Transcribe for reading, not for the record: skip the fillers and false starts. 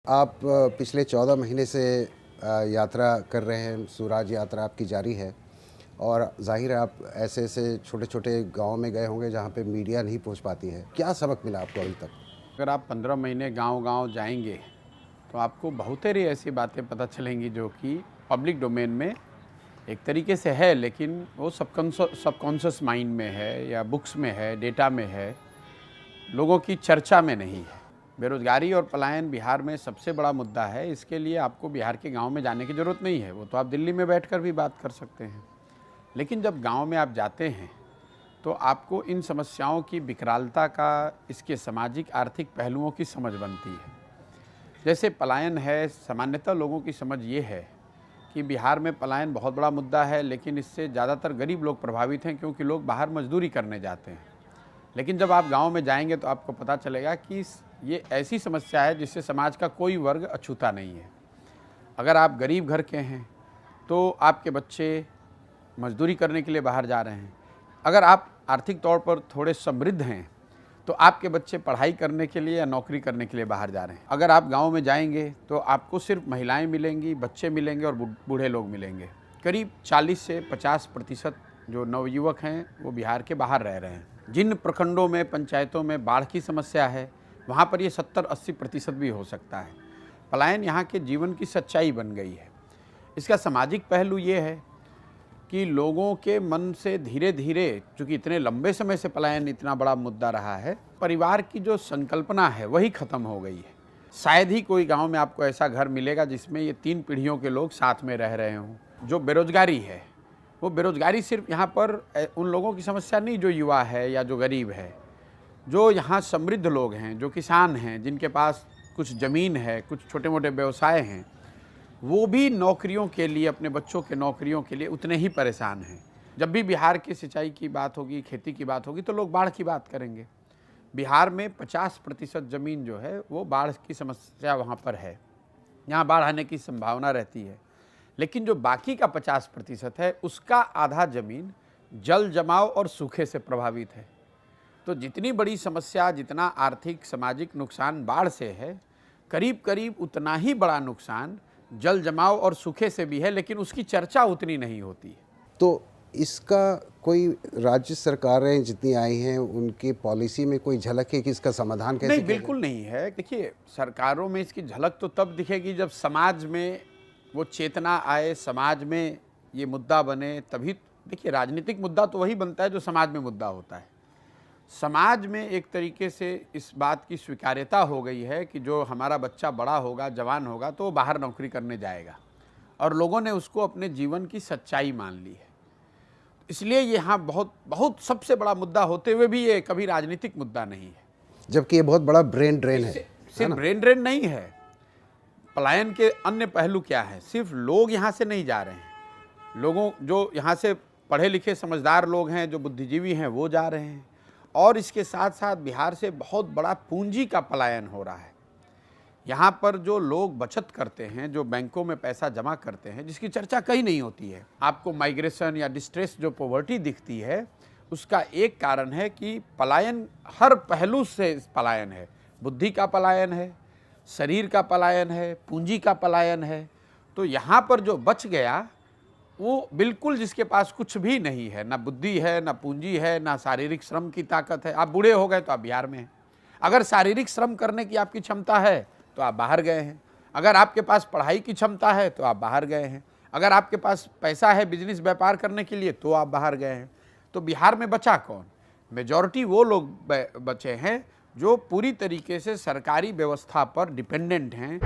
आप पिछले 14 महीने से यात्रा कर रहे हैं, स्वराज यात्रा आपकी जारी है और ज़ाहिर है आप ऐसे-ऐसे छोटे-छोटे गाँव में गए होंगे जहाँ पे मीडिया नहीं पहुँच पाती है। क्या सबक मिला आपको अभी तक? अगर आप 15 महीने गांव-गांव जाएंगे तो आपको बहुत सारी ऐसी बातें पता चलेंगी जो कि पब्लिक डोमेन में एक तरीके से है, लेकिन वो सबकॉन्शियस माइंड में है या बुक्स में है, डेटा में है, लोगों की चर्चा में नहीं है। बेरोज़गारी और पलायन बिहार में सबसे बड़ा मुद्दा है। इसके लिए आपको बिहार के गांव में जाने की ज़रूरत नहीं है, वो तो आप दिल्ली में बैठकर भी बात कर सकते हैं। लेकिन जब गांव में आप जाते हैं तो आपको इन समस्याओं की विकरालता का, इसके सामाजिक आर्थिक पहलुओं की समझ बनती है। जैसे पलायन है, सामान्यतः लोगों की समझ ये है कि बिहार में पलायन बहुत बड़ा मुद्दा है, लेकिन इससे ज़्यादातर गरीब लोग प्रभावित हैं क्योंकि लोग बाहर मजदूरी करने जाते हैं। लेकिन जब आप गांव में जाएंगे तो आपको पता चलेगा कि ये ऐसी समस्या है जिससे समाज का कोई वर्ग अछूता नहीं है। अगर आप गरीब घर के हैं तो आपके बच्चे मजदूरी करने के लिए बाहर जा रहे हैं। अगर आप आर्थिक तौर पर थोड़े समृद्ध हैं तो आपके बच्चे पढ़ाई करने के लिए या नौकरी करने के लिए बाहर जा रहे हैं। अगर आप गांव में जाएंगे तो आपको सिर्फ महिलाएं मिलेंगी, बच्चे मिलेंगे और बूढ़े लोग मिलेंगे। करीब 40 से 50% जो नवयुवक हैं वो बिहार के बाहर रह रहे हैं। जिन प्रखंडों में, पंचायतों में बाढ़ की समस्या है वहाँ पर ये 70-80% भी हो सकता है। पलायन यहाँ के जीवन की सच्चाई बन गई है। इसका सामाजिक पहलू ये है कि लोगों के मन से धीरे धीरे, चूँकि इतने लंबे समय से पलायन इतना बड़ा मुद्दा रहा है, परिवार की जो संकल्पना है वही ख़त्म हो गई है। शायद ही कोई गांव में आपको ऐसा घर मिलेगा जिसमें ये 3 पीढ़ियों के लोग साथ में रह रहे हों। जो बेरोज़गारी है, वो बेरोज़गारी सिर्फ यहाँ पर उन लोगों की समस्या नहीं जो युवा है या जो गरीब है। जो यहाँ समृद्ध लोग हैं, जो किसान हैं, जिनके पास कुछ ज़मीन है, कुछ छोटे मोटे व्यवसाय हैं, वो भी नौकरियों के लिए, अपने बच्चों के नौकरियों के लिए उतने ही परेशान हैं। जब भी बिहार की सिंचाई की बात होगी, खेती की बात होगी, तो लोग बाढ़ की बात करेंगे। बिहार में 50% ज़मीन जो है वो बाढ़ की समस्या वहाँ पर है, यहाँ बाढ़ आने की संभावना रहती है। लेकिन जो बाकी का 50% है उसका आधा ज़मीन जल जमाव और सूखे से प्रभावित है। तो जितनी बड़ी समस्या, जितना आर्थिक सामाजिक नुकसान बाढ़ से है, करीब करीब उतना ही बड़ा नुकसान जल जमाव और सूखे से भी है, लेकिन उसकी चर्चा उतनी नहीं होती है। तो इसका कोई राज्य सरकारें जितनी आई हैं उनकी पॉलिसी में कोई झलक है कि इसका समाधान कैसे नहीं, बिल्कुल नहीं है। देखिए, सरकारों में इसकी झलक तो तब दिखेगी जब समाज में वो चेतना आए, समाज में ये मुद्दा बने, तभी। देखिए, राजनीतिक मुद्दा तो वही बनता है जो समाज में मुद्दा होता है। समाज में एक तरीके से इस बात की स्वीकार्यता हो गई है कि जो हमारा बच्चा बड़ा होगा, जवान होगा, तो वो बाहर नौकरी करने जाएगा, और लोगों ने उसको अपने जीवन की सच्चाई मान ली है। इसलिए ये यहाँ बहुत बहुत सबसे बड़ा मुद्दा होते हुए भी ये कभी राजनीतिक मुद्दा नहीं है। जबकि ये बहुत बड़ा ब्रेन ड्रेन है। सिर्फ ब्रेन ड्रेन नहीं है, पलायन के अन्य पहलू क्या है? सिर्फ लोग यहाँ से नहीं जा रहे हैं, लोगों जो यहाँ से पढ़े लिखे समझदार लोग हैं, जो बुद्धिजीवी हैं, वो जा रहे हैं। और इसके साथ साथ बिहार से बहुत बड़ा पूंजी का पलायन हो रहा है। यहाँ पर जो लोग बचत करते हैं, जो बैंकों में पैसा जमा करते हैं, जिसकी चर्चा कहीं नहीं होती है, आपको माइग्रेशन या डिस्ट्रेस जो पॉवर्टी दिखती है, उसका एक कारण है कि पलायन हर पहलू से पलायन है। बुद्धि का पलायन है, शरीर का पलायन है, पूंजी का पलायन है। तो यहाँ पर जो बच गया वो बिल्कुल जिसके पास कुछ भी नहीं है, ना बुद्धि है, ना पूंजी है, ना शारीरिक श्रम की ताकत है। आप बूढ़े हो गए तो आप बिहार में हैं। अगर शारीरिक श्रम करने की आपकी क्षमता है तो आप बाहर गए हैं। अगर आपके पास पढ़ाई की क्षमता है तो आप बाहर गए हैं। अगर आपके पास पैसा है बिजनेस व्यापार करने के लिए तो आप बाहर गए हैं। तो बिहार में बचा कौन? मेजॉरिटी वो लोग बचे हैं जो पूरी तरीके से सरकारी व्यवस्था पर डिपेंडेंट हैं।